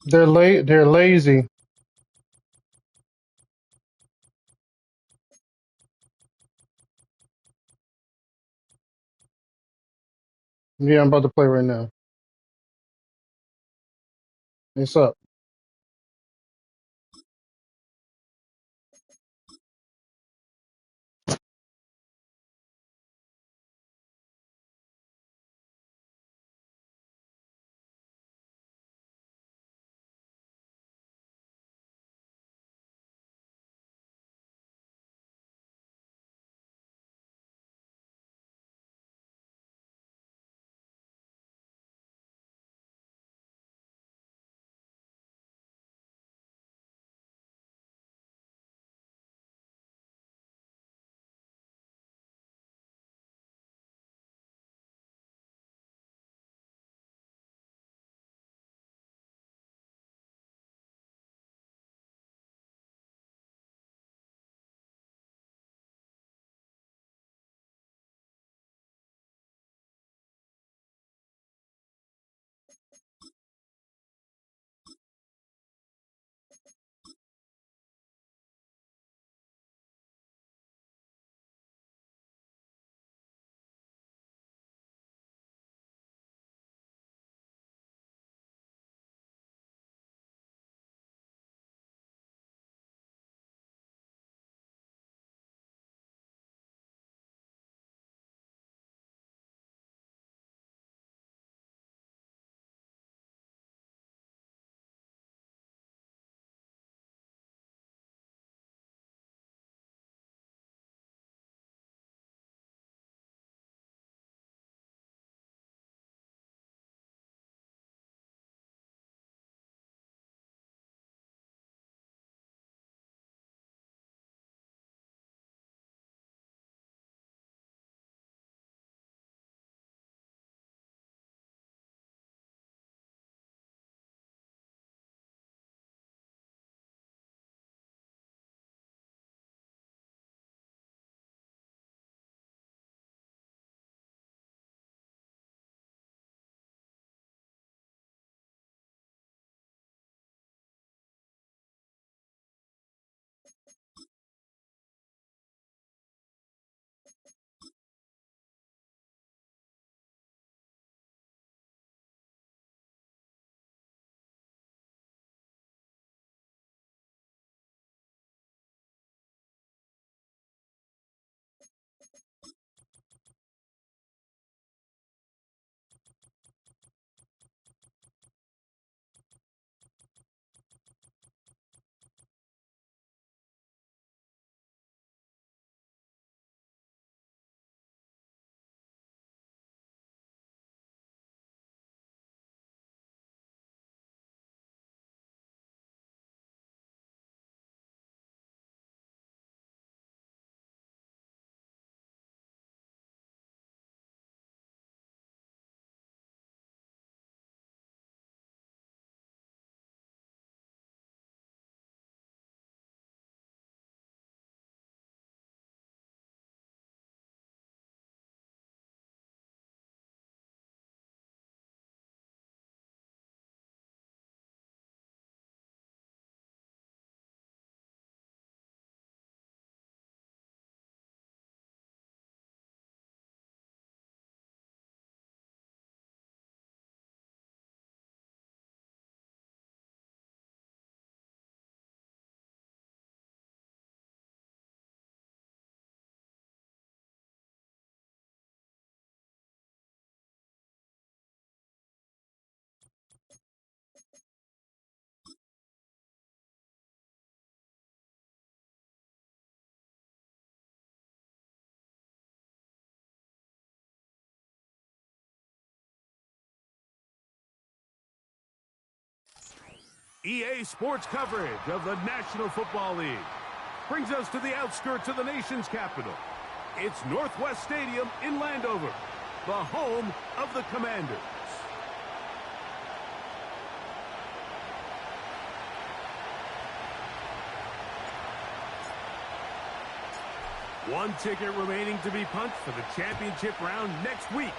They're lazy. Yeah, I'm about to play right now. It's up. EA Sports coverage of the National Football League brings us to the outskirts of the nation's capital. It's Northwest Stadium in Landover, the home of the Commanders. One ticket remaining to be punched for the championship round next week.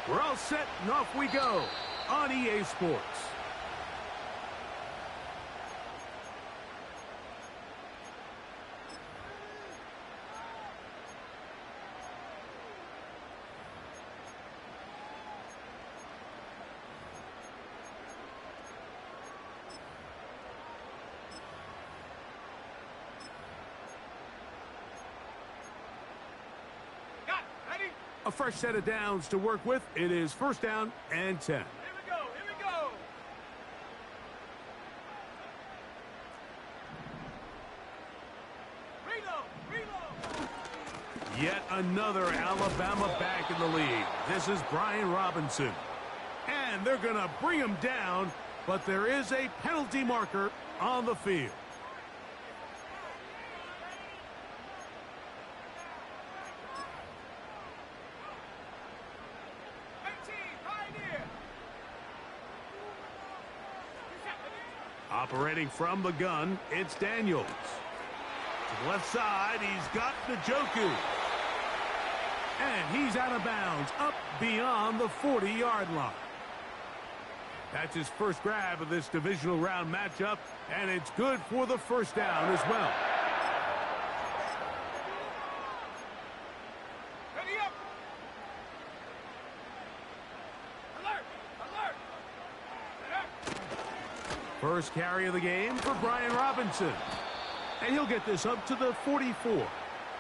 We're all set and off we go on EA Sports. A fresh set of downs to work with. It is first down and 10. Here we go. Here we go. Reload. Yet another Alabama back in the lead. This is Brian Robinson. And they're going to bring him down, but there is a penalty marker on the field. Operating from the gun, it's Daniels. To the left side, he's got Njoku. And he's out of bounds, up beyond the 40-yard line. That's his first grab of this divisional round matchup, and it's good for the first down as well. Ready up. Alert. First carry of the game for Brian Robinson. And he'll get this up to the 44.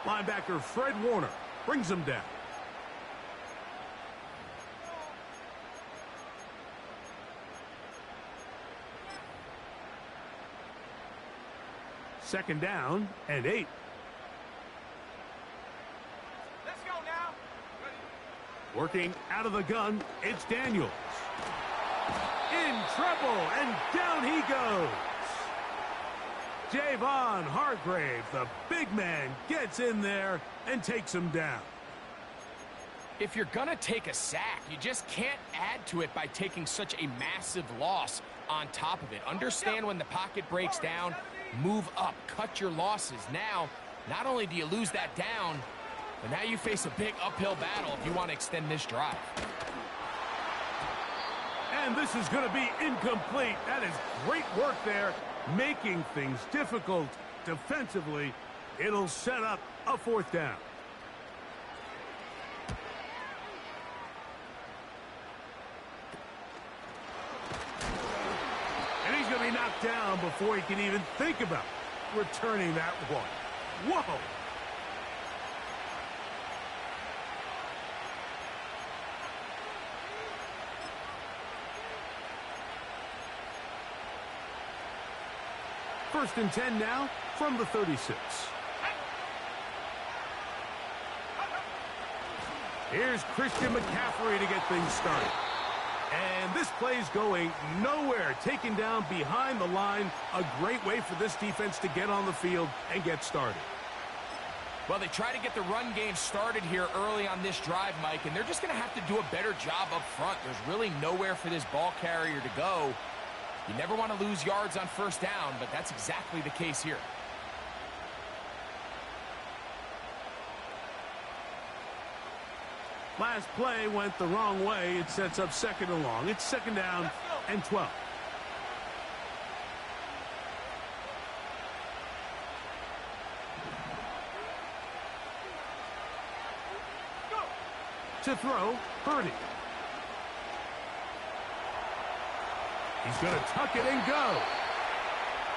Linebacker Fred Warner brings him down. Second down and 8. Let's go now. Working out of the gun, it's Daniels. In trouble, and down he goes. Javon Hargrave, the big man, gets in there and takes him down. If you're going to take a sack, you just can't add to it by taking such a massive loss on top of it. Understand when the pocket breaks down, move up, cut your losses. Now, not only do you lose that down, but now you face a big uphill battle if you want to extend this drive. And this is going to be incomplete. That is great work there, making things difficult defensively. It'll set up a fourth down. And he's going to be knocked down before he can even think about returning that one. Whoa! First and 10 now from the 36. Here's Christian McCaffrey to get things started. And this play's going nowhere. Taken down behind the line. A great way for this defense to get on the field and get started. Well, they try to get the run game started here early on this drive, Mike, and they're just going to have to do a better job up front. There's really nowhere for this ball carrier to go. You never want to lose yards on first down, but that's exactly the case here. Last play went the wrong way. It sets up second and long. It's second down and 12. To throw, Purdy. He's going to tuck it and go.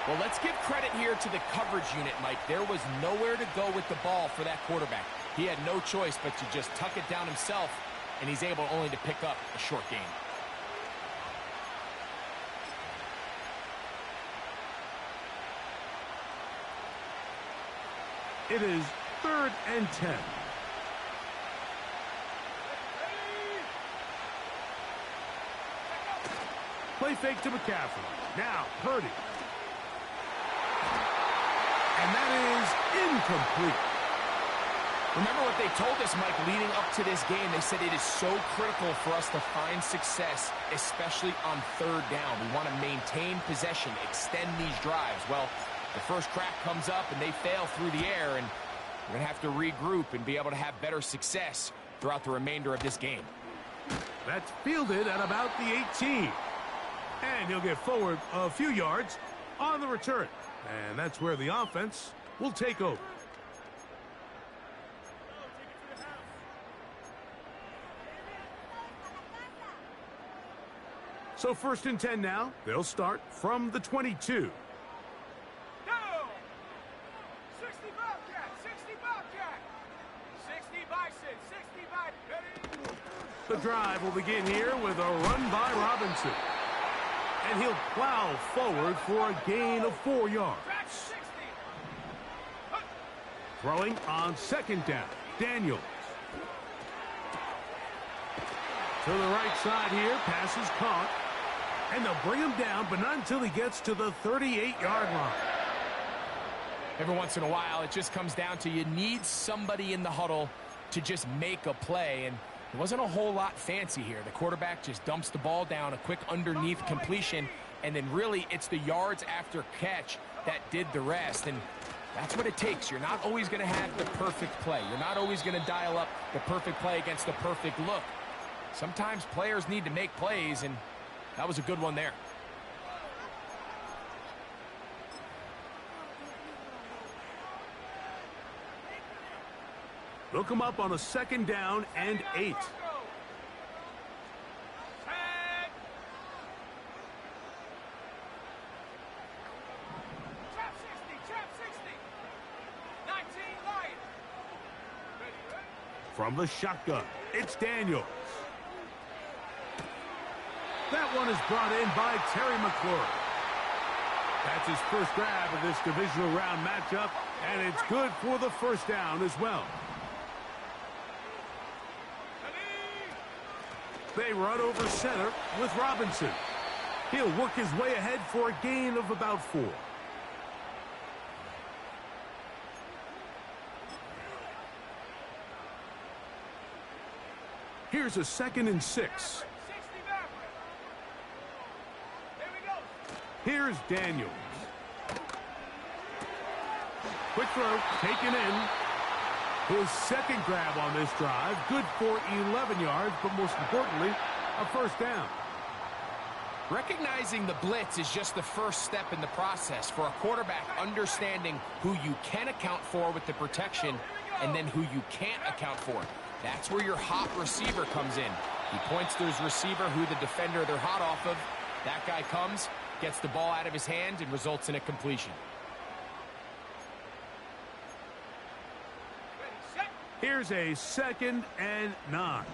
Well, let's give credit here to the coverage unit, Mike. There was nowhere to go with the ball for that quarterback. He had no choice but to just tuck it down himself, and he's able only to pick up a short gain. It is third and 10. Play fake to McCaffrey. Now, Purdy. And that is incomplete. Remember what they told us, Mike, leading up to this game. They said it is so critical for us to find success, especially on third down. We want to maintain possession, extend these drives. Well, the first crack comes up and they fail through the air, and we're going to have to regroup and be able to have better success throughout the remainder of this game. That's fielded at about the 18. And he'll get forward a few yards on the return. And that's where the offense will take over. So first and 10 now. They'll start from the 22. Go! 60 Bobcat, 60 Bobcat. 60 Bison, 60 Bison. Ready drive will begin here with a run by Robinson. And he'll plow forward for a gain of 4 yards. Throwing on second down, Daniels. To the right side here, pass is caught. And they'll bring him down, but not until he gets to the 38-yard line. Every once in a while, it just comes down to you need somebody in the huddle to just make a play. And it wasn't a whole lot fancy here. The quarterback just dumps the ball down, a quick underneath completion, and then really it's the yards after catch that did the rest. And that's what it takes. You're not always going to have the perfect play. You're not always going to dial up the perfect play against the perfect look. Sometimes players need to make plays, and that was a good one there. Look him up on a second down and 8. Trap 60. 19 Lions. From the shotgun, it's Daniels. That one is brought in by Terry McLaurin. That's his first grab of this divisional round matchup, and it's good for the first down as well. They run over center with Robinson. He'll work his way ahead for a gain of about 4. Here's a 2nd and 6. Here's Daniels. Quick throw, taken in. His second grab on this drive, good for 11 yards, but most importantly, a first down. Recognizing the blitz is just the first step in the process for a quarterback, understanding who you can account for with the protection and then who you can't account for. That's where your hot receiver comes in. He points to his receiver, who the defender they're hot off of. That guy comes, gets the ball out of his hand, and results in a completion. Here's a 2nd and 9.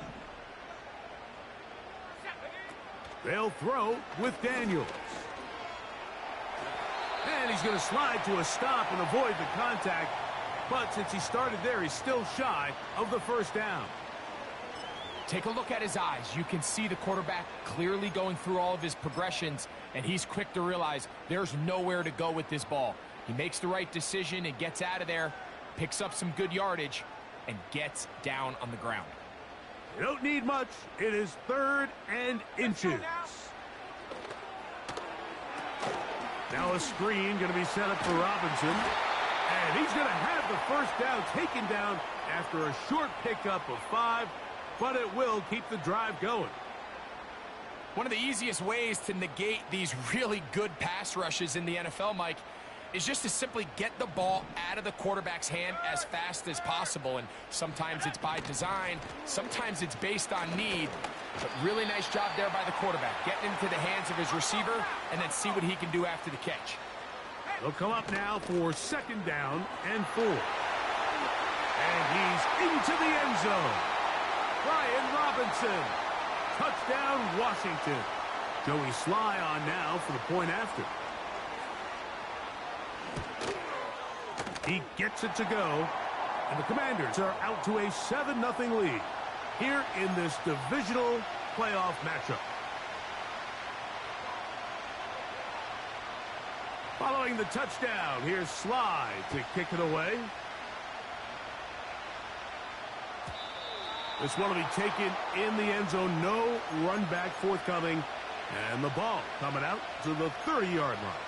They'll throw with Daniels. And he's going to slide to a stop and avoid the contact. But since he started there, he's still shy of the first down. Take a look at his eyes. You can see the quarterback clearly going through all of his progressions, and he's quick to realize there's nowhere to go with this ball. He makes the right decision and gets out of there, picks up some good yardage, and gets down on the ground. You don't need much. It is 3rd and inches. Now a screen going to be set up for Robinson. And he's going to have the first down taken down after a short pickup of 5. But it will keep the drive going. One of the easiest ways to negate these really good pass rushes in the NFL, Mike, is just to simply get the ball out of the quarterback's hand as fast as possible. And sometimes it's by design, sometimes it's based on need. But really nice job there by the quarterback, getting into the hands of his receiver and then see what he can do after the catch. They'll come up now for 2nd down and 4. And he's into the end zone. Brian Robinson. Touchdown, Washington. Joey Sly on now for the point after. He gets it to go. And the Commanders are out to a 7-0 lead here in this divisional playoff matchup. Following the touchdown, here's Sly to kick it away. This one will be taken in the end zone. No run back forthcoming. And the ball coming out to the 30-yard line.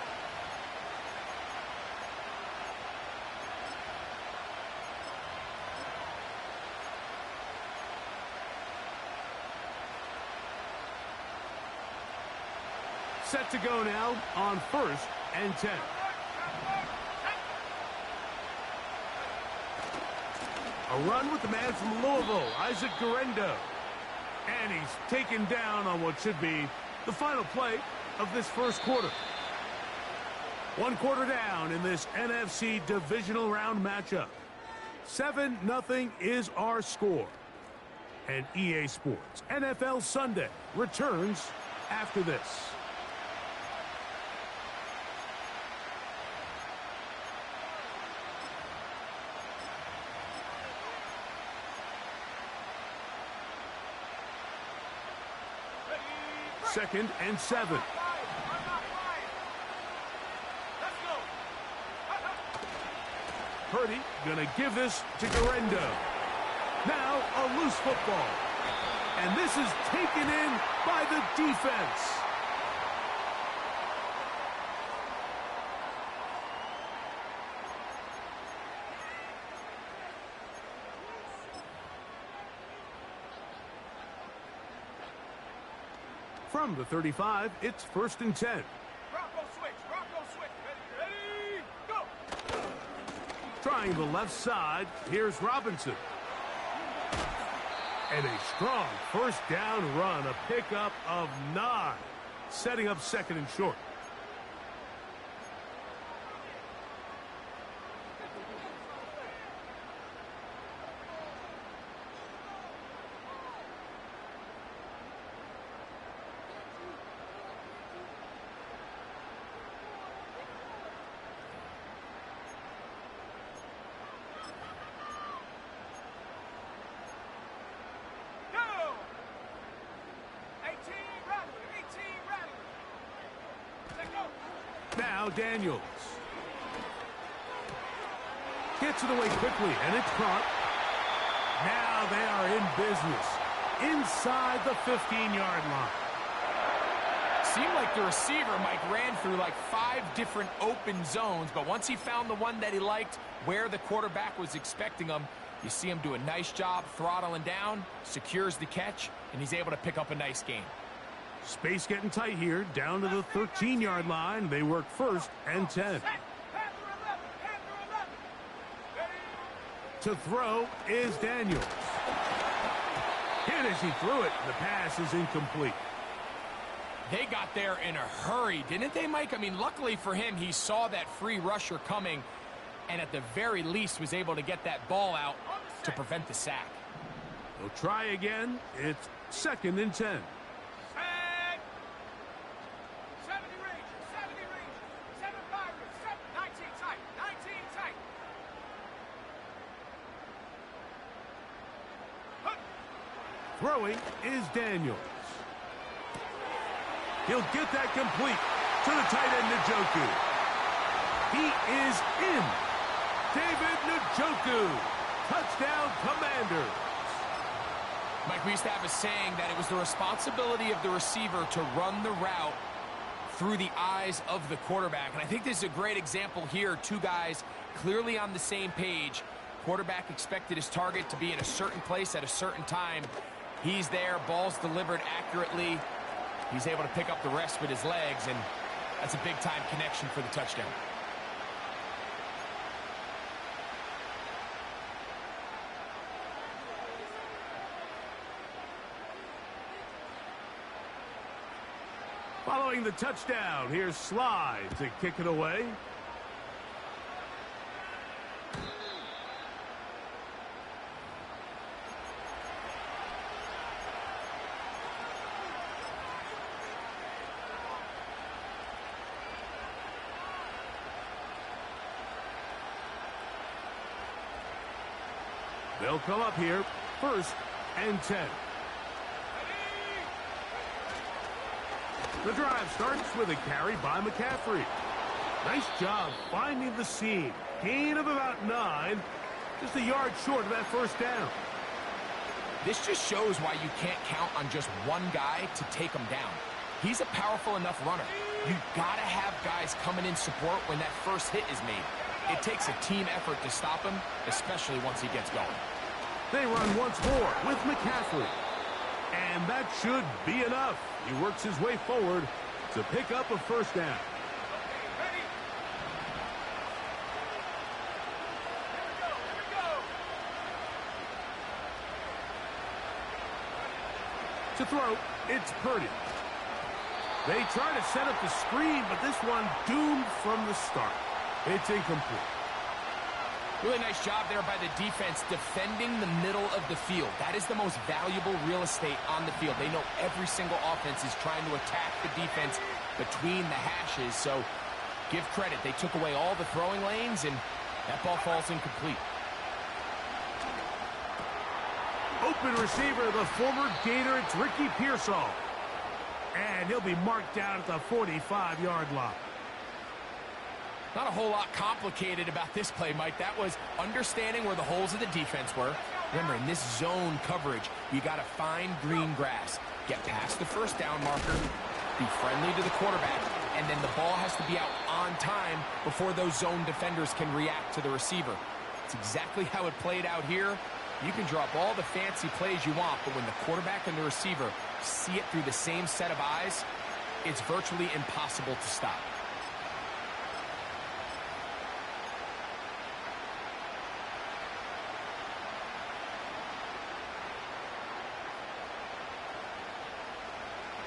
Set to go now on 1st and 10. A run with the man from Louisville, Isaac Guerendo. And he's taken down on what should be the final play of this first quarter. 1 quarter down in this NFC divisional round matchup. 7-0 is our score. And EA Sports NFL Sunday returns after this. Second and 7. Purdy gonna give this to Garendo. Now a loose football. And this is taken in by the defense. From the 35, it's 1st and 10. Bronco switch. Ready, go! Trying the left side, here's Robinson. And a strong first down run, a pickup of 9, setting up 2nd and short. Now Daniels. Gets it away quickly, and it's caught. Now they are in business inside the 15-yard line. Seemed like the receiver, Mike, ran through like 5 different open zones, but once he found the one that he liked, where the quarterback was expecting him, you see him do a nice job throttling down, secures the catch, and he's able to pick up a nice gain. Space getting tight here, down to the 13-yard line. They work 1st and 10. To throw is Daniels. Hit as he threw it. The pass is incomplete. They got there in a hurry, didn't they, Mike? I mean, luckily for him, he saw that free rusher coming and at the very least was able to get that ball out to prevent the sack. They'll try again. It's 2nd and 10. 19 tight. Throwing is Daniels. He'll get that complete to the tight end, Njoku. He is in. David Njoku. Touchdown, Commanders. Mike, we used to have a saying that it was the responsibility of the receiver to run the route through the eyes of the quarterback. And I think this is a great example here. 2 guys clearly on the same page. Quarterback expected his target to be in a certain place at a certain time. He's there, ball's delivered accurately. He's able to pick up the rest with his legs, and that's a big-time connection for the touchdown. Following the touchdown, here's Slide to kick it away. They'll come up here, 1st and 10. The drive starts with a carry by McCaffrey. Nice job finding the seam. Gain of about 9, just a yard short of that first down. This just shows why you can't count on just one guy to take him down. He's a powerful enough runner. You gotta have guys coming in support when that first hit is made. It takes a team effort to stop him, especially once he gets going. They run once more with McCaffrey. And that should be enough. He works his way forward to pick up a first down. To throw, it's Purdy. They try to set up the screen, but this one doomed from the start. It's incomplete. Really nice job there by the defense defending the middle of the field. That is the most valuable real estate on the field. They know every single offense is trying to attack the defense between the hashes. So give credit. They took away all the throwing lanes, and that ball falls incomplete. Open receiver, the former Gator, it's Ricky Pearsall. And he'll be marked down at the 45-yard line. Not a whole lot complicated about this play, Mike. That was understanding where the holes of the defense were. Remember, in this zone coverage, you got to find green grass. Get past the first down marker, be friendly to the quarterback, and then the ball has to be out on time before those zone defenders can react to the receiver. It's exactly how it played out here. You can drop all the fancy plays you want, but when the quarterback and the receiver see it through the same set of eyes, it's virtually impossible to stop.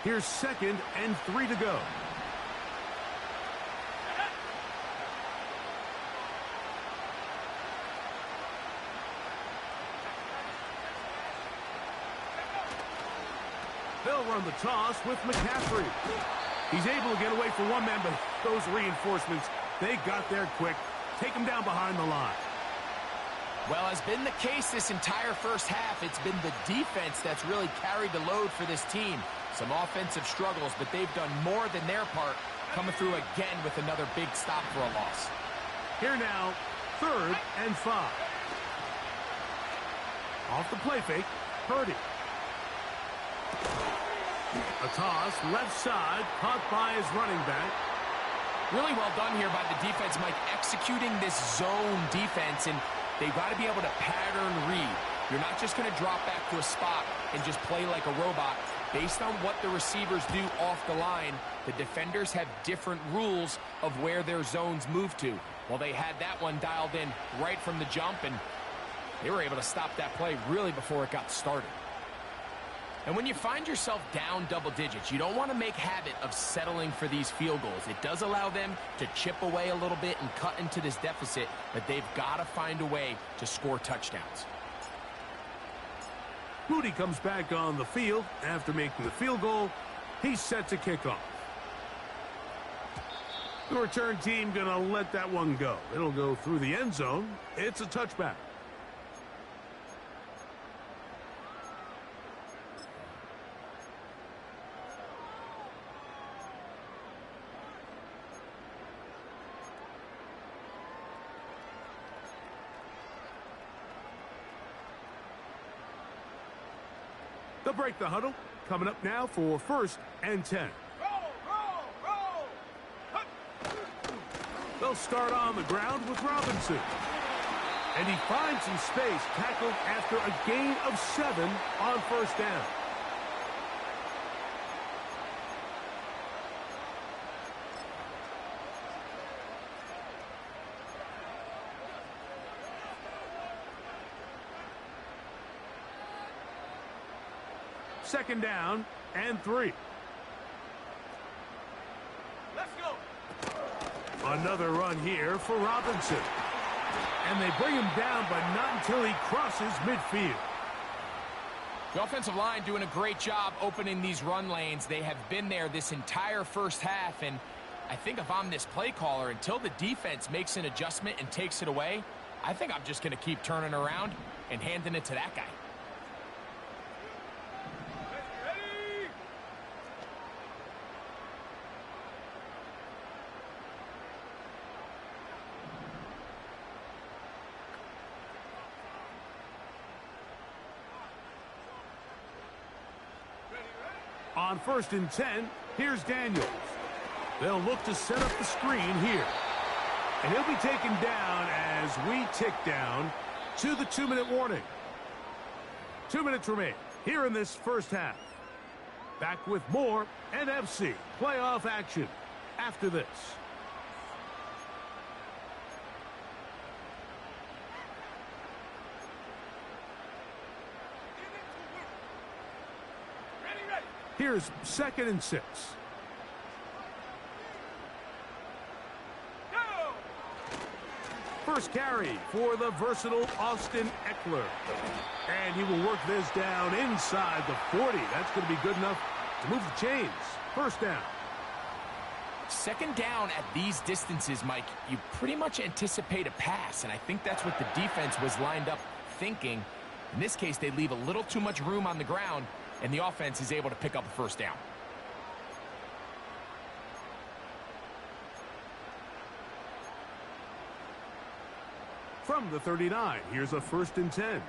Here's 2nd and 3 to go. They'll run the toss with McCaffrey. He's able to get away from one man, but those reinforcements, they got there quick. Take him down behind the line. Well, has been the case this entire first half. It's been the defense that's really carried the load for this team. Some offensive struggles, but they've done more than their part, coming through again with another big stop for a loss. Here now, 3rd and 5. Off the play fake, Purdy. A toss, left side, caught by his running back. Really well done here by the defense, Mike, executing this zone defense, and they've got to be able to pattern read. You're not just going to drop back to a spot and just play like a robot. Based on what the receivers do off the line, the defenders have different rules of where their zones move to. Well, they had that one dialed in right from the jump, and they were able to stop that play really before it got started. And when you find yourself down double digits, you don't want to make habit of settling for these field goals. It does allow them to chip away a little bit and cut into this deficit, but they've got to find a way to score touchdowns. Moody comes back on the field after making the field goal. He's set to kick off. The return team going to let that one go. It'll go through the end zone. It's a touchback. They'll break the huddle. Coming up now for 1st and 10. Roll! They'll start on the ground with Robinson. And he finds some space, tackled after a gain of 7 on 1st down. Second down and 3. Let's go! Another run here for Robinson. And they bring him down, but not until he crosses midfield. The offensive line doing a great job opening these run lanes. They have been there this entire first half, and I think if I'm this play caller, until the defense makes an adjustment and takes it away, I think I'm just going to keep turning around and handing it to that guy. Ready! On 1st and 10, here's Daniels. They'll look to set up the screen here. And he'll be taken down as we tick down to the 2-minute warning. 2 minutes remain here in this first half. Back with more NFC playoff action after this. Ready! Here's 2nd and 6. Go! first carry for the versatile Austin Eckler. And he will work this down inside the 40. That's going to be good enough to move the chains. First down. Second down at these distances, Mike, you pretty much anticipate a pass, and I think that's what the defense was lined up thinking. In this case, they leave a little too much room on the ground, and the offense is able to pick up a first down. From the 39, here's a 1st and 10. Come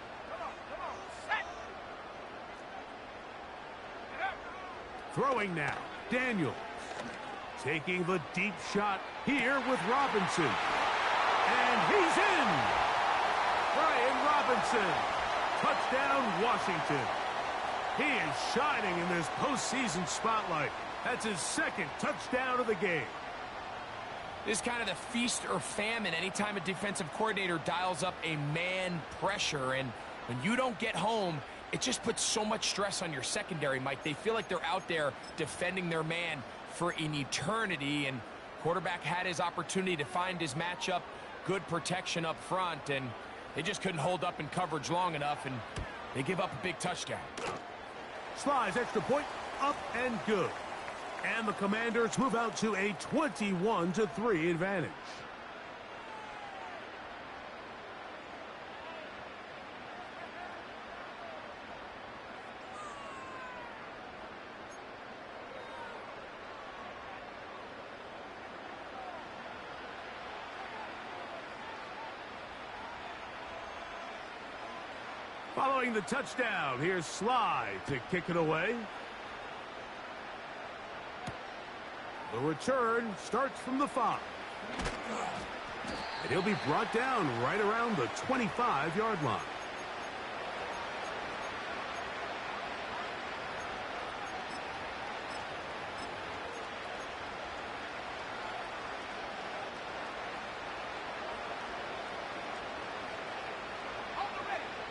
on, set. Get up. Throwing now, Daniels. Taking the deep shot here with Robinson. And he's in! Brian Robinson. Touchdown, Washington. He is shining in this postseason spotlight. That's his 2nd touchdown of the game. This is kind of the feast or famine anytime a defensive coordinator dials up a man pressure. And when you don't get home, it just puts so much stress on your secondary, Mike. They feel like they're out there defending their man for an eternity. And quarterback had his opportunity to find his matchup, good protection up front, and they just couldn't hold up in coverage long enough, and they give up a big touchdown. Slides extra point, up and good. And the Commanders move out to a 21-3 advantage. Following the touchdown, here's Sly to kick it away. The return starts from the 5. And he'll be brought down right around the 25-yard line.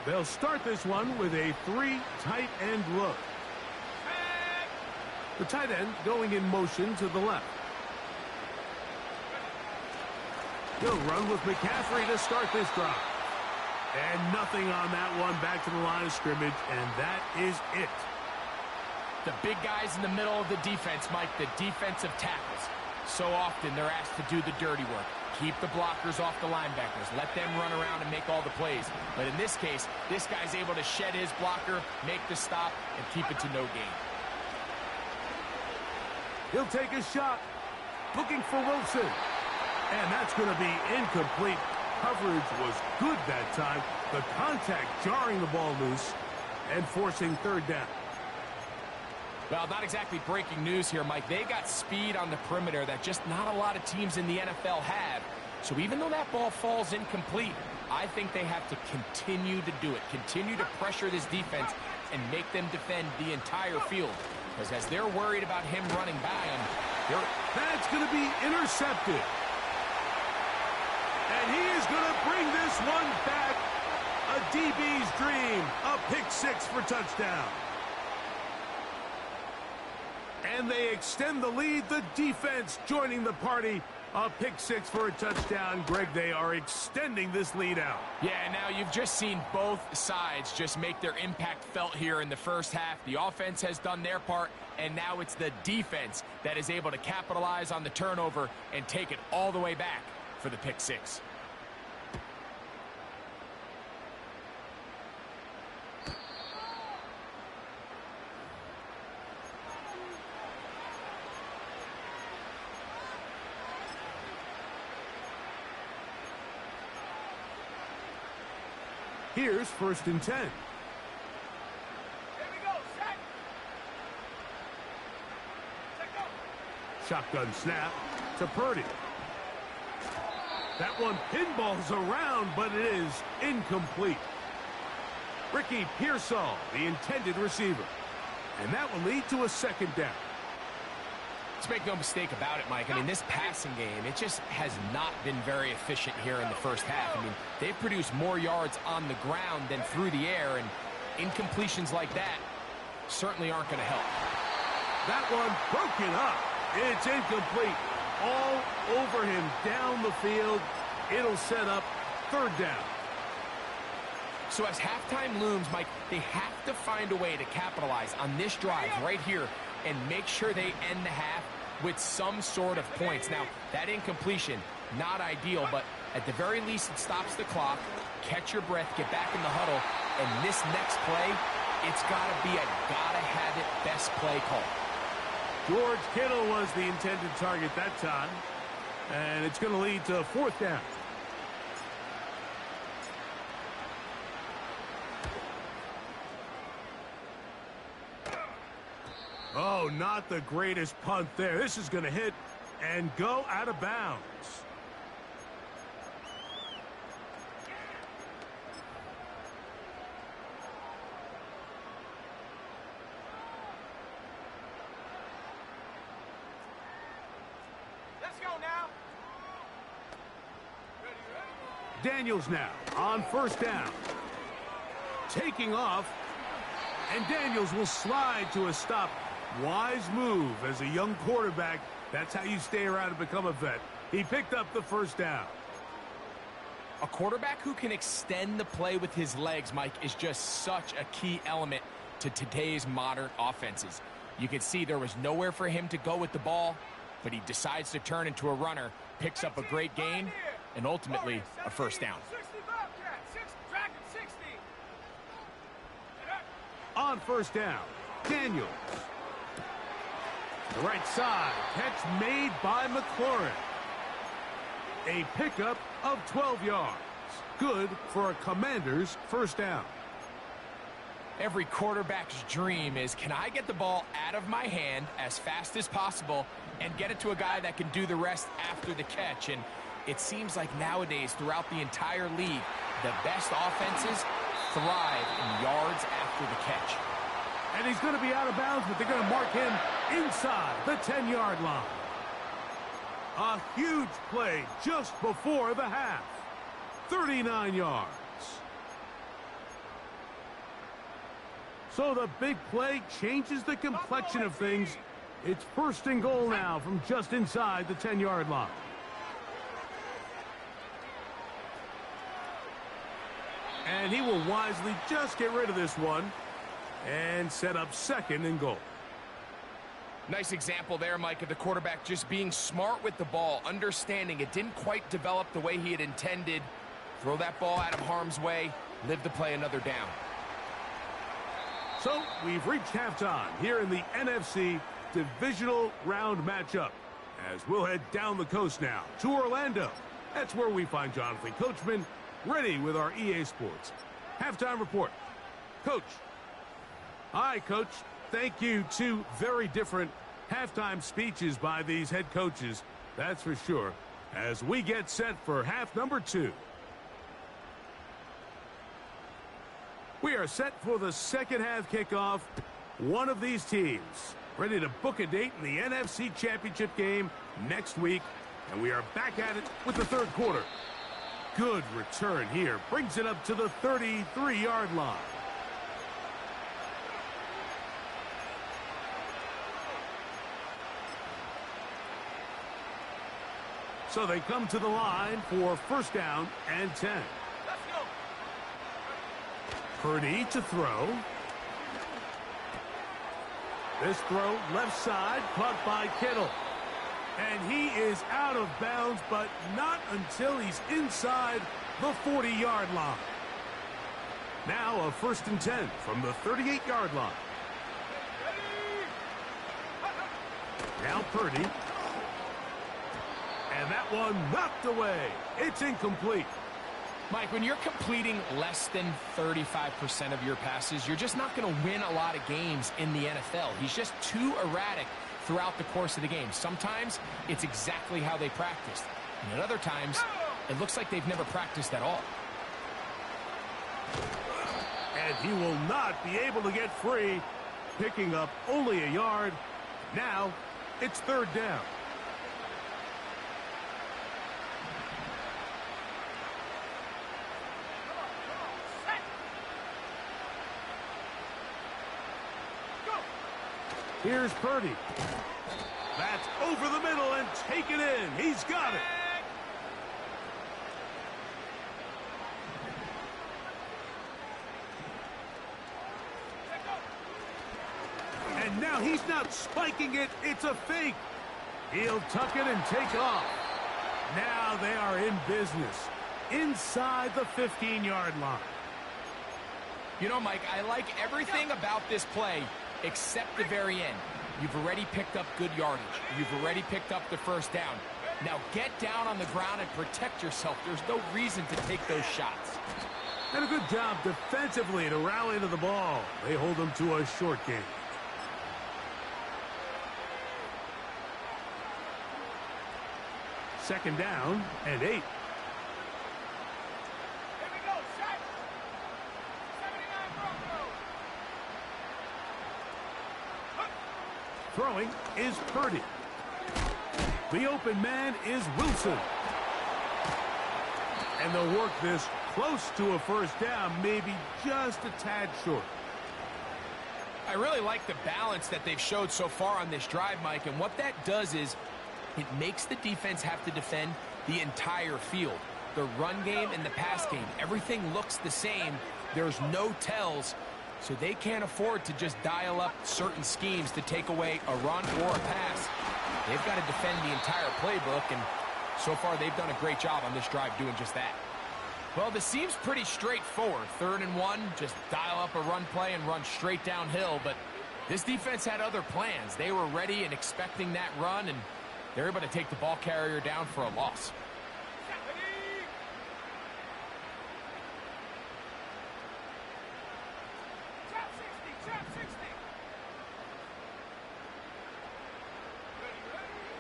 They'll start this one with a 3 tight end look. The tight end going in motion to the left. He'll run with McCaffrey to start this drive. And nothing on that one, back to the line of scrimmage, and that is it. The big guys in the middle of the defense, Mike, the defensive tackles. So often they're asked to do the dirty work. Keep the blockers off the linebackers. Let them run around and make all the plays. But in this case, this guy's able to shed his blocker, make the stop, and keep it to no gain. He'll take a shot. Looking for Wilson. And that's going to be incomplete. Coverage was good that time. The contact jarring the ball loose and forcing 3rd down. Well, not exactly breaking news here, Mike. They got speed on the perimeter that just not a lot of teams in the NFL have. So even though that ball falls incomplete, I think they have to continue to do it. Continue to pressure this defense and make them defend the entire field. Because as they're worried about him running by him, that's going to be intercepted. And he is going to bring this one back. A DB's dream. A pick 6 for touchdown. And they extend the lead. The defense joining the party. A pick 6 for a touchdown. Greg, they are extending this lead out. Yeah, now you've just seen both sides just make their impact felt here in the first half. The offense has done their part, and now it's the defense that is able to capitalize on the turnover and take it all the way back for the pick 6. Here's 1st and 10. Here we go, set. Set, go. Shotgun snap to Purdy. That one pinballs around, but it is incomplete. Ricky Pearsall, the intended receiver. And that will lead to a 2nd down. Let's make no mistake about it, Mike. I mean, this passing game, it just has not been very efficient here in the first half. I mean, they've produced more yards on the ground than through the air, and incompletions like that certainly aren't going to help. That one broken up. It's incomplete. All over him down the field. It'll set up third down. So as halftime looms, Mike, they have to find a way to capitalize on this drive right here and make sure they end the half with some sort of points. Now, that incompletion, not ideal, but at the very least, it stops the clock. Catch your breath, get back in the huddle, and this next play, it's got to be a gotta-have-it best play call. George Kittle was the intended target that time, and it's going to lead to fourth down. Oh, not the greatest punt there. This is going to hit and go out of bounds. Let's go now. Daniels now on first down. Taking off, and Daniels will slide to a stop. Wise move as a young quarterback. That's how you stay around and become a vet. He picked up the first down. A quarterback who can extend the play with his legs, Mike, is just such a key element to today's modern offenses. You can see there was nowhere for him to go with the ball, but he decides to turn into a runner, picks up a great gain, and ultimately a first down. 65, Dragon 60. On first down, Daniels. The right side, catch made by McLaurin. A pickup of 12 yards. Good for a Commander's first down. Every quarterback's dream is, can I get the ball out of my hand as fast as possible and get it to a guy that can do the rest after the catch? And it seems like nowadays, throughout the entire league, the best offenses thrive in yards after the catch. And he's going to be out of bounds, but they're going to mark him inside the 10-yard line. A huge play just before the half. 39 yards. So the big play changes the complexion of things. It's first and goal now from just inside the 10-yard line. And he will wisely just get rid of this one and set up second and goal. Nice example there, Mike, of the quarterback just being smart with the ball, understanding it didn't quite develop the way he had intended. Throw that ball out of harm's way, live to play another down. So we've reached halftime here in the NFC Divisional Round matchup, as we'll head down the coast now to Orlando. That's where we find Jonathan Coachman ready with our EA Sports halftime report. Coach. Hi, Coach. Thank you. Two very different halftime speeches by these head coaches, that's for sure, as we get set for half number 2. We are set for the second half kickoff. One of these teams ready to book a date in the NFC Championship game next week, and we are back at it with the third quarter. Good return here. Brings it up to the 33-yard line. So they come to the line for first down and 10. Let's go. Purdy to throw. This throw left side caught by Kittle. And he is out of bounds, but not until he's inside the 40-yard line. Now a first and 10 from the 38-yard line. Now Purdy. And that one knocked away. It's incomplete. Mike, when you're completing less than 35% of your passes, you're just not going to win a lot of games in the NFL. He's just too erratic throughout the course of the game. Sometimes it's exactly how they practiced. And at other times, it looks like they've never practiced at all. And he will not be able to get free, picking up only a yard. Now it's third down. Here's Purdy. That's over the middle and taken in. He's got it. he's not spiking it. It's a fake. He'll tuck it and take off. Now they are in business inside the 15-yard line. You know, Mike, I like everything about this play except the very end. You've already picked up good yardage. You've already picked up the first down. Now get down on the ground and protect yourself. There's no reason to take those shots. And a good job defensively to rally to the ball. They hold them to a short game. Second down and 8. Here we go, set. 79 Broncos. Throwing is Purdy. The open man is Wilson. And they'll work this close to a first down, maybe just a tad short. I really like the balance that they've showed so far on this drive, Mike, and what that does is it makes the defense have to defend the entire field. The run game and the pass game, everything looks the same. There's no tells, so they can't afford to just dial up certain schemes to take away a run or a pass. They've got to defend the entire playbook, and so far they've done a great job on this drive doing just that. Well, this seems pretty straightforward. 3rd and 1, just dial up a run play and run straight downhill, but this defense had other plans. They were ready and expecting that run, and they're able to take the ball carrier down for a loss. Trap 60.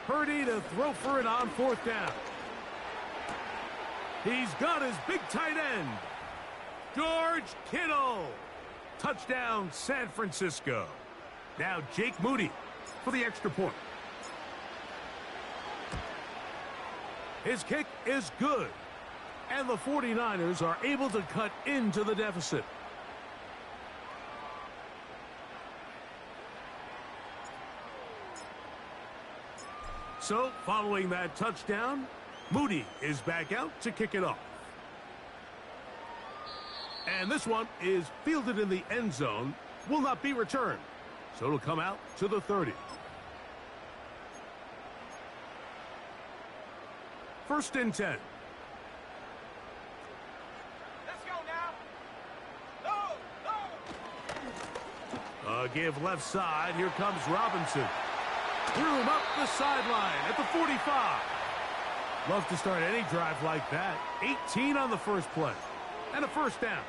Purdy to throw for it on 4th down. He's got his big tight end, George Kittle. Touchdown, San Francisco. Now Jake Moody for the extra point. His kick is good, and the 49ers are able to cut into the deficit. So, following that touchdown, Moody is back out to kick it off. And this one is fielded in the end zone, will not be returned. So it'll come out to the 30. 1st and 10. Let's go now. Go. A give left side. Here comes Robinson. Threw him up the sideline at the 45. Love to start any drive like that. 18 on the first play. And a first down.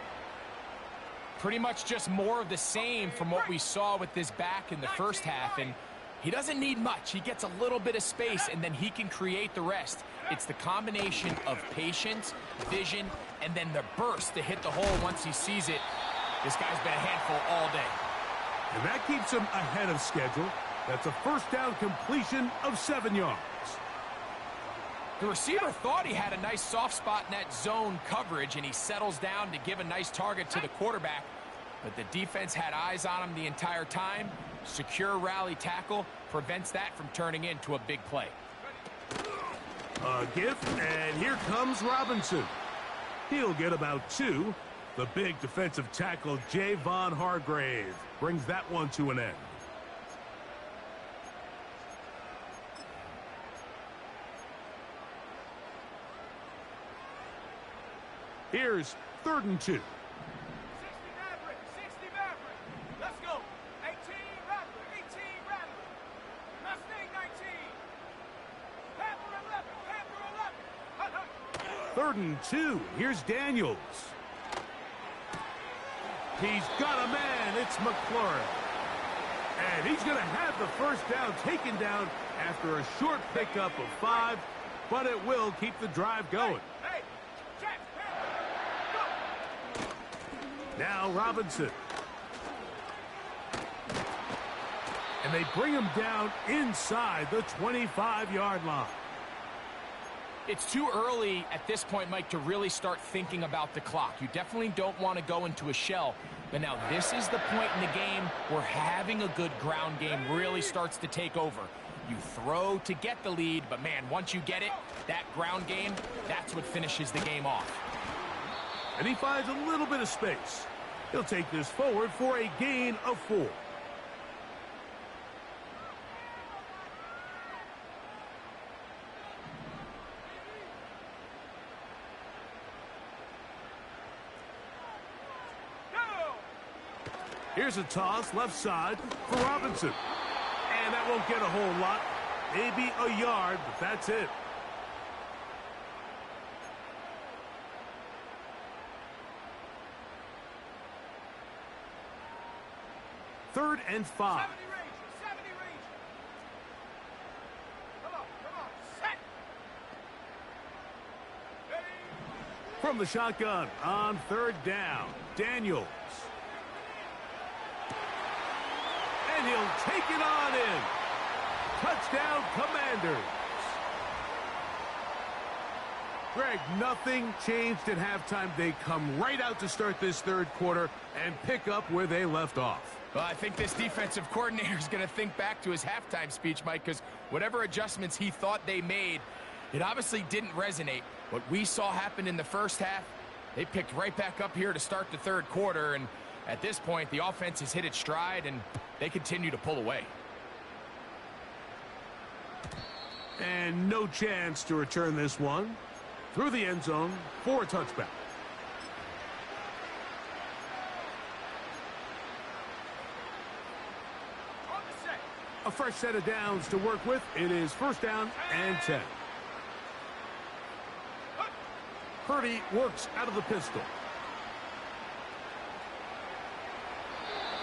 Pretty much just more of the same from what we saw with this back in the first half, and he doesn't need much. He gets a little bit of space, and then he can create the rest. It's the combination of patience, vision, and then the burst to hit the hole once he sees it. This guy's been a handful all day. And that keeps him ahead of schedule. That's a first down completion of 7 yards. The receiver thought he had a nice soft spot in that zone coverage, and he settles down to give a nice target to the quarterback. But the defense had eyes on him the entire time. Secure rally tackle prevents that from turning into a big play. A gift, and here comes Robinson. He'll get about 2. The big defensive tackle, Javon Hargrave, brings that one to an end. Here's 3rd and 2. 60 Maverick. 60 Maverick. Let's go. 18 Rattler. 18 Rattler. Mustang 19. Panther 11. Panther 11. 3rd and 2. Here's Daniels. He's got a man. It's McLaurin. And he's going to have the first down taken down after a short pickup of 5, but it will keep the drive going. Hey, catch, Panther. Go. Now Robinson. And they bring him down inside the 25-yard line. It's too early at this point, Mike, to really start thinking about the clock. You definitely don't want to go into a shell. But now this is the point in the game where having a good ground game really starts to take over. You throw to get the lead, but man, once you get it, that ground game, that's what finishes the game off. And he finds a little bit of space. He'll take this forward for a gain of 4. Here's a toss left side for Robinson. And that won't get a whole lot. Maybe a yard, but that's it. Third and 5. 70 Rangers, 70 Rangers. Come on, set. Ready. From the shotgun on third down, Daniels. And he'll take it on in. Touchdown, Commanders. Greg, nothing changed at halftime. They come right out to start this third quarter and pick up where they left off. Well, I think this defensive coordinator is going to think back to his halftime speech, Mike, because whatever adjustments he thought they made, it obviously didn't resonate. What we saw happen in the first half, they picked right back up here to start the third quarter, and at this point, the offense has hit its stride, and they continue to pull away. And no chance to return this one. Through the end zone for a touchback. On the set. A fresh set of downs to work with. It is first down and 10. Purdy works out of the pistol.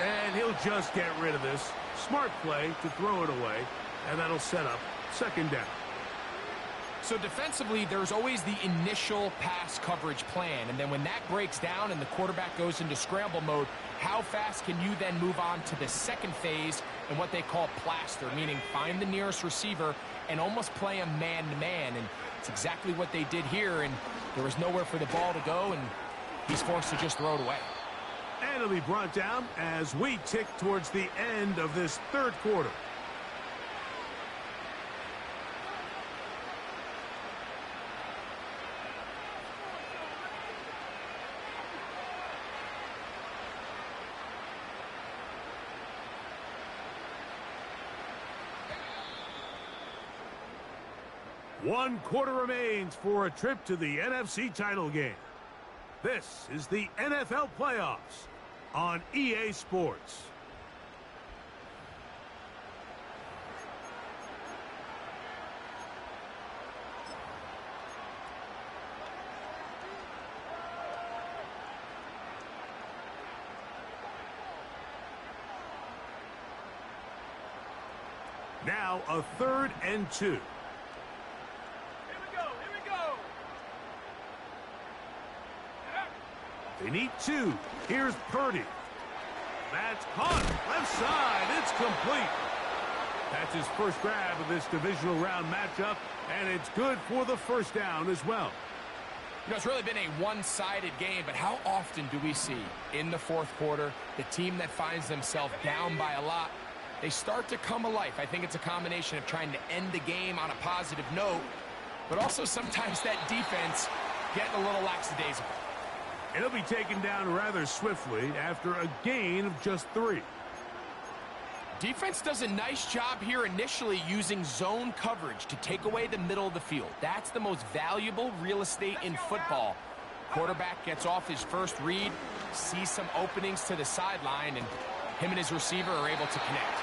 And he'll just get rid of this. Smart play to throw it away. And that'll set up second down. So defensively, there's always the initial pass coverage plan. And then when that breaks down and the quarterback goes into scramble mode, how fast can you then move on to the second phase and what they call plaster, meaning find the nearest receiver and almost play him man-to-man. And it's exactly what they did here, and there was nowhere for the ball to go, and he's forced to just throw it away. And it'll be brought down as we tick towards the end of this third quarter. One quarter remains for a trip to the NFC title game. This is the NFL playoffs on EA Sports. Now a 3rd and 2. They need 2. Here's Purdy. That's caught. Left side. It's complete. That's his first grab of this divisional round matchup, and it's good for the first down as well. You know, it's really been a one-sided game, but how often do we see in the fourth quarter the team that finds themselves down by a lot, they start to come alive? I think it's a combination of trying to end the game on a positive note, but also sometimes that defense getting a little lackadaisical. It'll be taken down rather swiftly after a gain of just 3. Defense does a nice job here initially using zone coverage to take away the middle of the field. That's the most valuable real estate in football. Quarterback gets off his first read, sees some openings to the sideline, and him and his receiver are able to connect.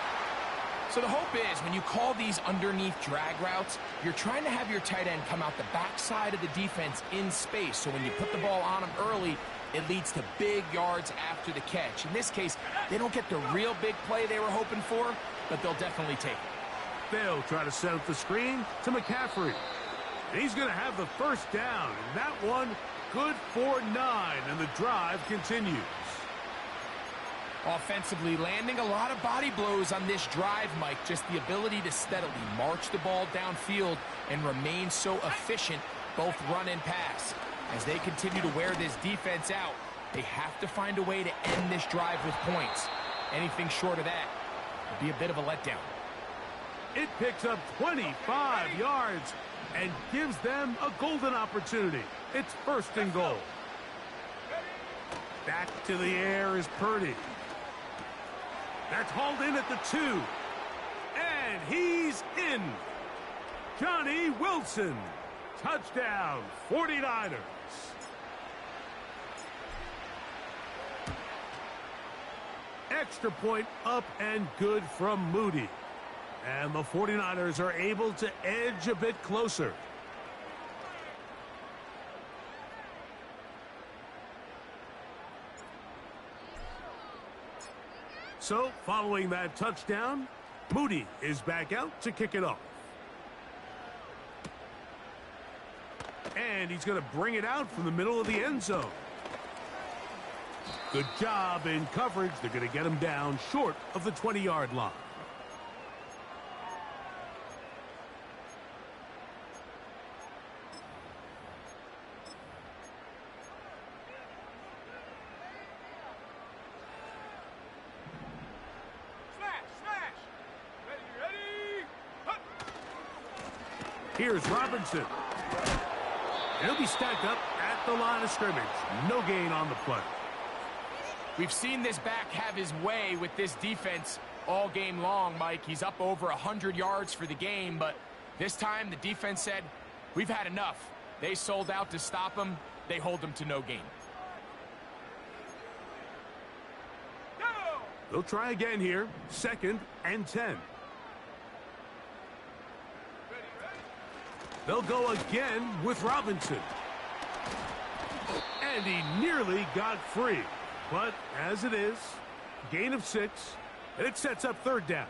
So the hope is when you call these underneath drag routes, you're trying to have your tight end come out the backside of the defense in space. So when you put the ball on him early, it leads to big yards after the catch. In this case, they don't get the real big play they were hoping for, but they'll definitely take it. They'll try to set up the screen to McCaffrey. And he's going to have the first down. And that one good for 9, and the drive continues. Offensively, landing a lot of body blows on this drive, Mike. Just the ability to steadily march the ball downfield and remain so efficient, both run and pass. As they continue to wear this defense out, they have to find a way to end this drive with points. Anything short of that would be a bit of a letdown. It picks up 25 yards and gives them a golden opportunity. It's 1st and goal. Back to the air is Purdy. That's hauled in at the 2. And he's in. Johnny Wilson. Touchdown, 49ers. Extra point up and good from Moody. And the 49ers are able to edge a bit closer. So, following that touchdown, Moody is back out to kick it off. And he's going to bring it out from the middle of the end zone. Good job in coverage. They're going to get him down short of the 20-yard line. Here's Robinson. He'll be stacked up at the line of scrimmage. No gain on the play. We've seen this back have his way with this defense all game long, Mike. He's up over 100 yards for the game, but this time the defense said, we've had enough. They sold out to stop him. They hold him to no gain. They'll try again here. 2nd and 10. They'll go again with Robinson. And he nearly got free. But as it is, gain of 6, and it sets up 3rd down.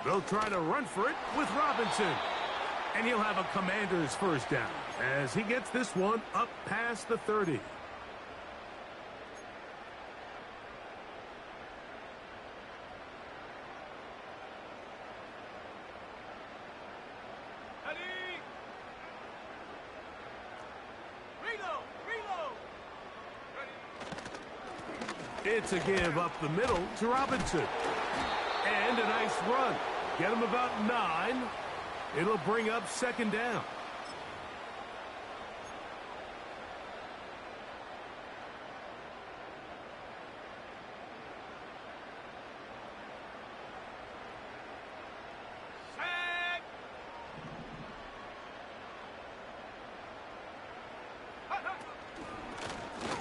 They'll try to run for it with Robinson. And he'll have a Commander's 1st down as he gets this one up past the 30. It's a give up the middle to Robinson. And a nice run. Get him about 9. It'll bring up 2nd down.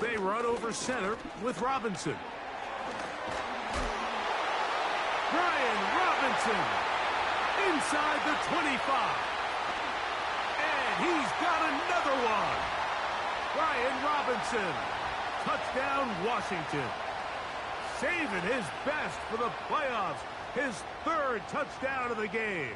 They run over center with Robinson. Robinson inside the 25. And he's got another one. Brian Robinson. Touchdown, Washington. Saving his best for the playoffs. His 3rd touchdown of the game.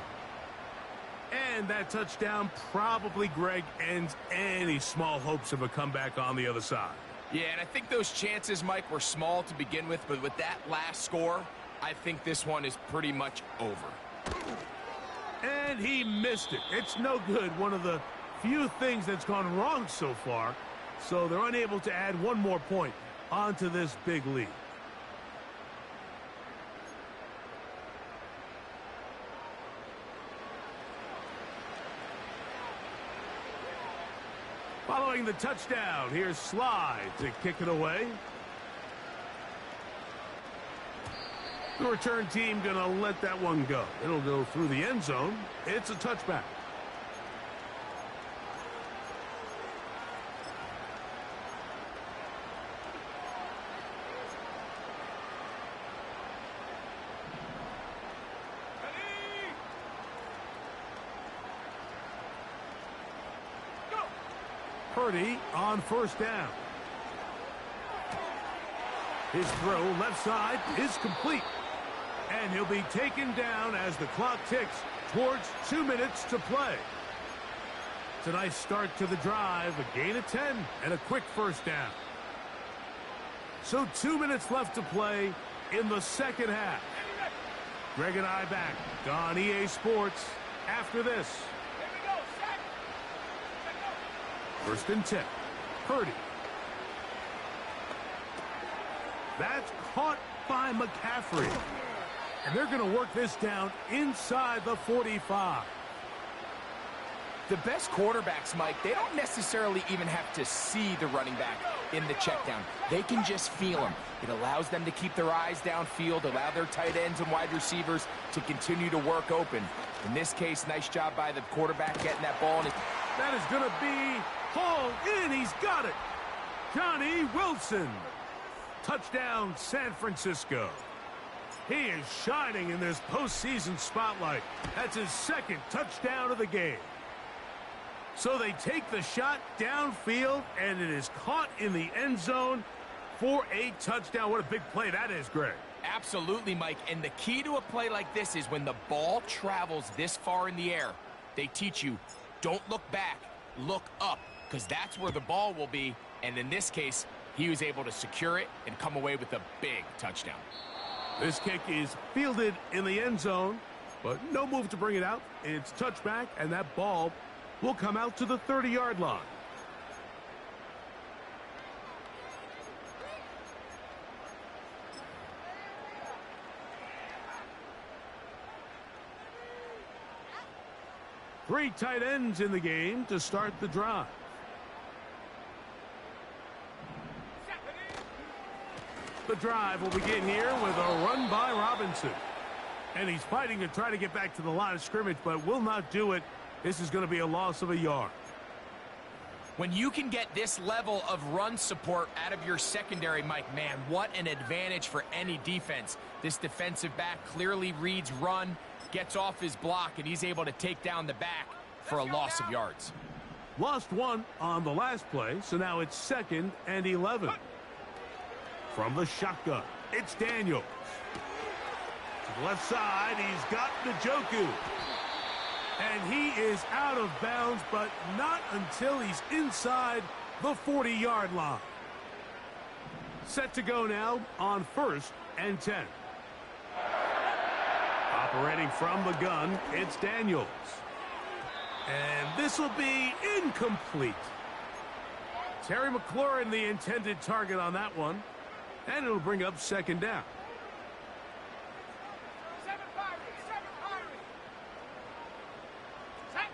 And that touchdown probably, Greg, ends any small hopes of a comeback on the other side. Yeah, and I think those chances, Mike, were small to begin with, but with that last score, I think this one is pretty much over. And he missed it. It's no good. One of the few things that's gone wrong so far. So they're unable to add one more point onto this big lead. Following the touchdown, here's Slide to kick it away. The return team going to let that one go. It'll go through the end zone. It's a touchback. Purdy on 1st down. His throw left side is complete. And he'll be taken down as the clock ticks towards 2 minutes to play. It's a nice start to the drive, a gain of 10 and a quick 1st down. So 2 minutes left to play in the 2nd half. Greg and I back on EA Sports after this. 1st and 10. Purdy. That's caught by McCaffrey. And they're going to work this down inside the 45. The best quarterbacks, Mike, they don't necessarily even have to see the running back in the check down. They can just feel him. It allows them to keep their eyes downfield, allow their tight ends and wide receivers to continue to work open. In this case, nice job by the quarterback getting that ball. That is going to be hauled in. He's got it. Johnny Wilson. Touchdown, San Francisco. He is shining in this postseason spotlight. That's his second touchdown of the game. So they take the shot downfield, and it is caught in the end zone for a touchdown. What a big play that is, Greg. Absolutely, Mike. And the key to a play like this is when the ball travels this far in the air, they teach you, don't look back, look up, because that's where the ball will be. And in this case, he was able to secure it and come away with a big touchdown. This kick is fielded in the end zone, but no move to bring it out. It's touchback, and that ball will come out to the 30-yard line. Three tight ends in the game to start the drive. The drive will begin here with a run by Robinson. And he's fighting to try to get back to the line of scrimmage, but will not do it. This is going to be a loss of a yard. When you can get this level of run support out of your secondary, Mike, man, what an advantage for any defense. This defensive back clearly reads run, gets off his block, and he's able to take down the back for a loss of yards. Lost one on the last play, so now it's 2nd and 11. From the shotgun, it's Daniels. To the left side, he's got Njoku. And he is out of bounds, but not until he's inside the 40-yard line. Set to go now on 1st and 10. Operating from the gun, it's Daniels. And this will be incomplete. Terry McLaurin, the intended target on that one. And it'll bring up 2nd down. 7 Pirate, 7 Pirate. Set.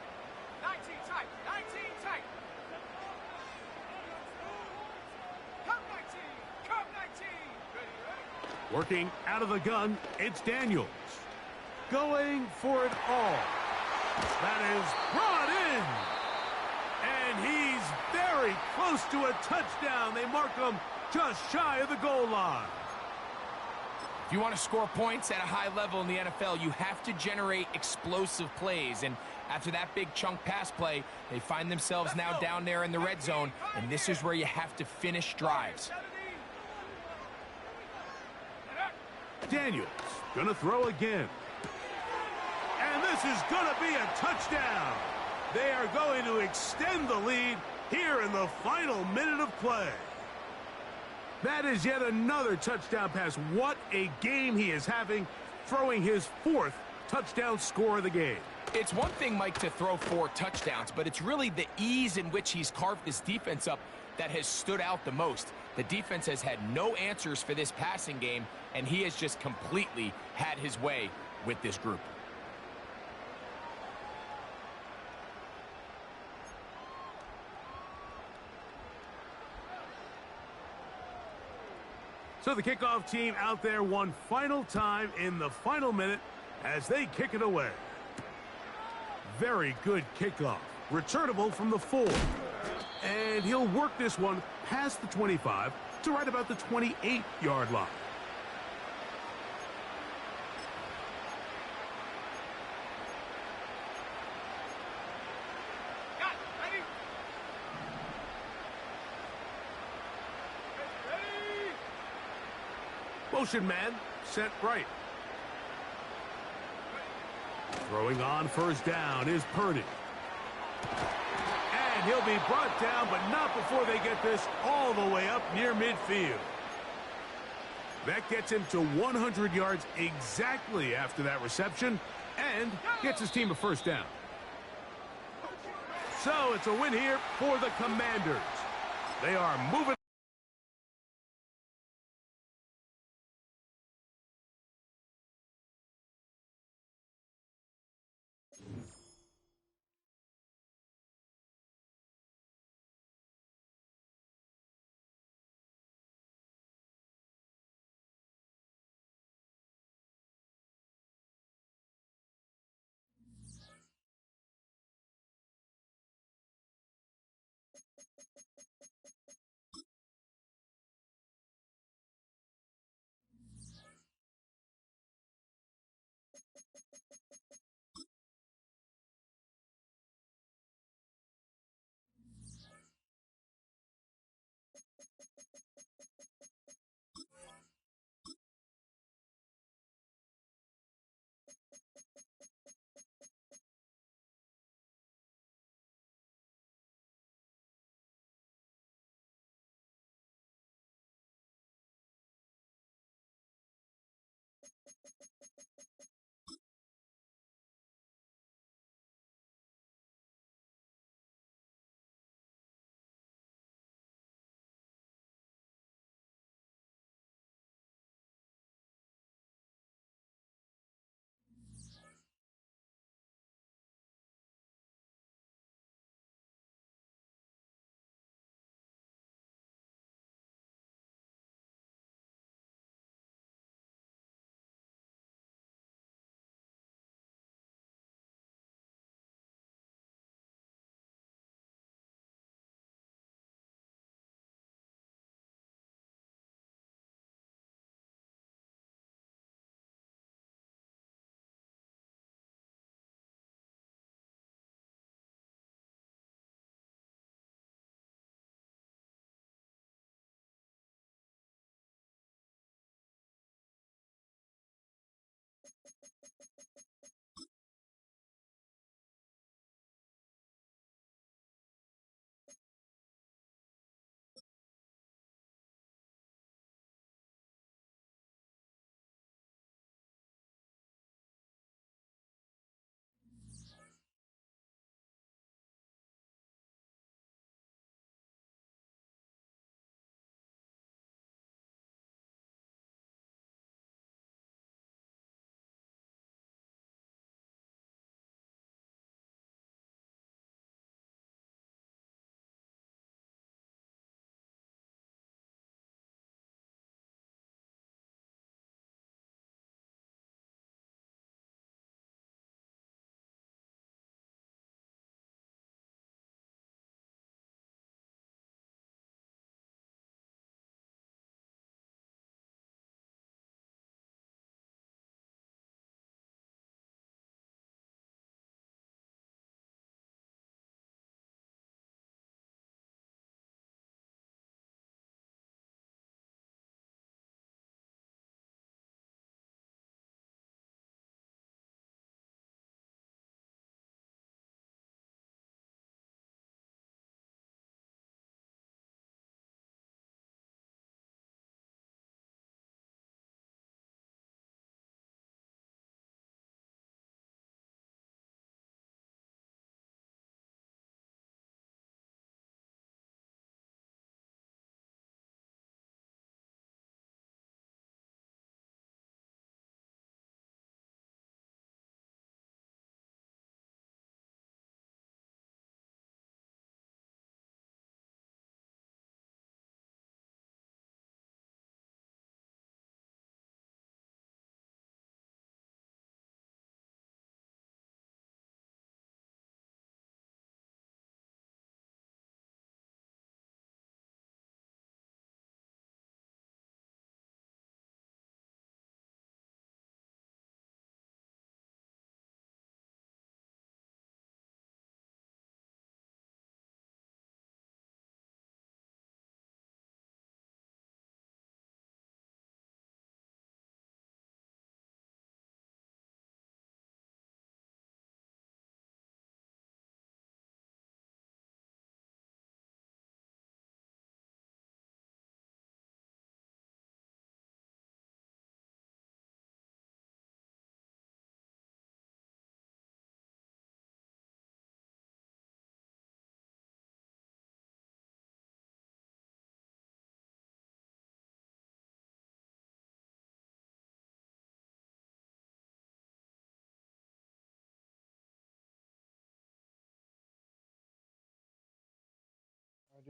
19 tight, 19 tight. Come 19, come 19. Ready. Working out of the gun, it's Daniels. Going for it all. That is brought in. And he's very close to a touchdown. They mark him just shy of the goal line. If you want to score points at a high level in the NFL, you have to generate explosive plays. And after that big chunk pass play, they find themselves now down there in the red zone. And this is where you have to finish drives. Daniels gonna throw again. And this is gonna be a touchdown. They are going to extend the lead here in the final minute of play. That is yet another touchdown pass. What a game he is having, throwing his 4th touchdown score of the game. It's one thing, Mike, to throw 4 touchdowns, but it's really the ease in which he's carved this defense up that has stood out the most. The defense has had no answers for this passing game, and he has just completely had his way with this group. So the kickoff team out there one final time in the final minute as they kick it away. Very good kickoff. Returnable from the 4. And he'll work this one past the 25 to right about the 28-yard line. Got it. Ready. Ready. Motion man set right. Throwing on 1st down is Purdy. And he'll be brought down, but not before they get this all the way up near midfield. That gets him to 100 yards exactly after that reception and gets his team a 1st down. So it's a win here for the Commanders. They are moving.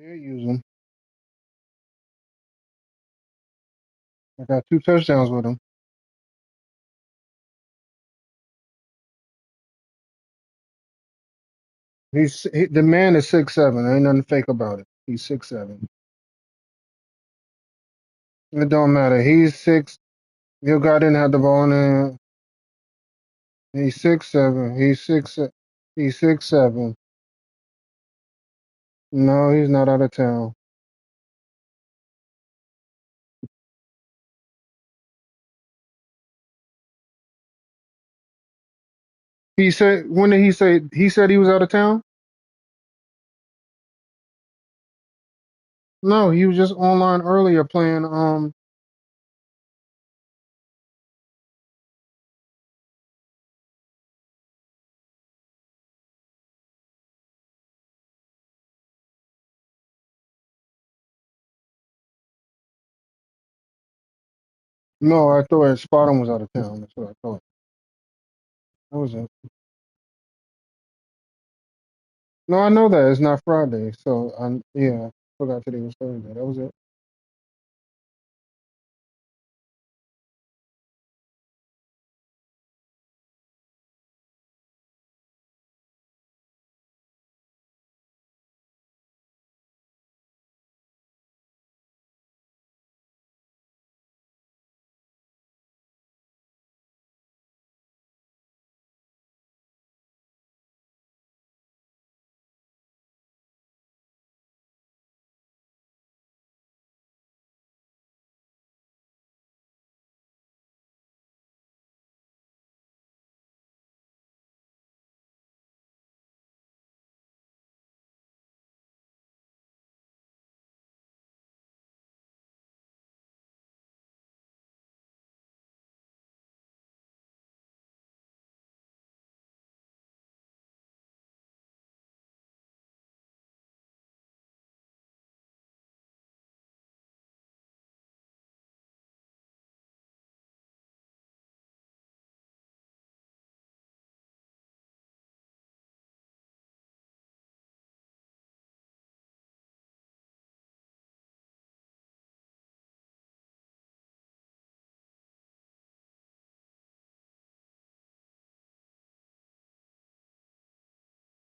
They'll use him. I got 2 touchdowns with him. The man is 6'7". Ain't nothing fake about it. He's 6'7". It don't matter. He's six. Your guy didn't have the ball in there. He's 6'7". He's 6'7". No, he's not out of town. He said, when did he say? He said he was out of town. No, he was just online earlier playing. No, I thought Spartan was out of town. That's what I thought. That was it. No, I know that it's not Friday. So yeah, I forgot today was Thursday. That was it.